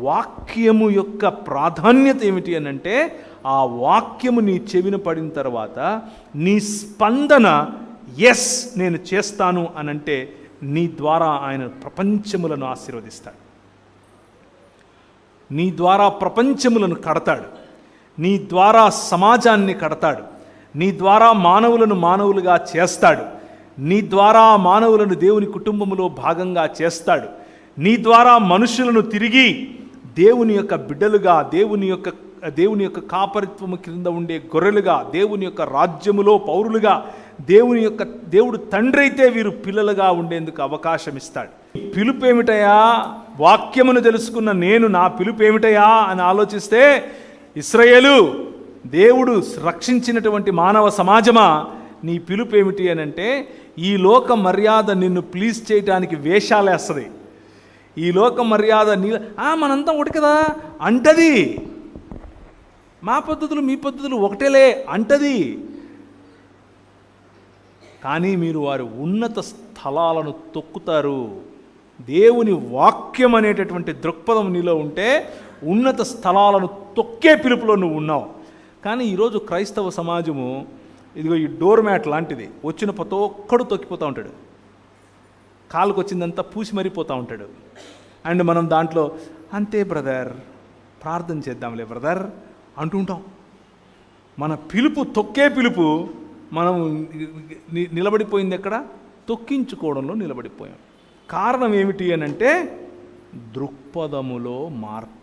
వాక్యము యొక్క ప్రాధాన్యత ఏమిటి అని అంటే, ఆ వాక్యము నీ చెవిన పడిన తర్వాత నీ స్పందన ఎస్ నేను చేస్తాను అనంటే, నీ ద్వారా ఆయన ప్రపంచములను ఆశీర్వదిస్తాడు, నీ ద్వారా ప్రపంచములను కడతాడు, నీ ద్వారా సమాజాన్ని కడతాడు, నీ ద్వారా మానవులను మానవులుగా చేస్తాడు, నీ ద్వారా మానవులను దేవుని కుటుంబములో భాగంగా చేస్తాడు, నీ ద్వారా మనుషులను తిరిగి దేవుని యొక్క బిడ్డలుగా, దేవుని యొక్క కాపరిత్వము క్రింద ఉండే గొర్రెలుగా, దేవుని యొక్క రాజ్యములో పౌరులుగా, దేవుడు తండ్రి అయితే వీరు పిల్లలుగా ఉండేందుకు అవకాశం ఇస్తాడు. పిలుపు ఏమిటయా? వాక్యమును తెలుసుకున్న నేను నా పిలుపు ఏమిటయా అని ఆలోచిస్తే, ఇశ్రాయేలు, దేవుడు రక్షించినటువంటి మానవ సమాజమా, నీ పిలుపు ఏమిటి అని అంటే, ఈ లోక మర్యాద నిన్ను ప్లీజ్ చేయడానికి వేషాలేస్తుంది. ఈ లోక మర్యాద మనంతా ఒకటి కదా అంటది, మా పద్ధతులు మీ పద్ధతులు ఒకటేలే అంటది. కానీ మీరు వారి ఉన్నత స్థలాలను తొక్కుతారు. దేవుని వాక్యం అనేటటువంటి దృక్పథం నీలో ఉంటే ఉన్నత స్థలాలను తొక్కే పిలుపులో నువ్వు ఉన్నావు. కానీ ఈరోజు క్రైస్తవ సమాజము ఇదిగో ఈ డోర్ మ్యాట్ లాంటిది, వచ్చిన ప్రతి ఒక్కడు తొక్కిపోతూ ఉంటాడు, కాలుకు వచ్చిందంతా పూసి మరిపోతూ ఉంటాడు. అండ్ మనం దాంట్లో అంతే బ్రదర్, ప్రార్థన చేద్దాంలే బ్రదర్ అంటుంటాం. మన పిలుపు తొక్కే పిలుపు మనం నిలబడిపోయింది ఎక్కడ? తొక్కించుకోవడంలో నిలబడిపోయాం. కారణం ఏమిటి అని అంటే, దృక్పథములో మార్పు.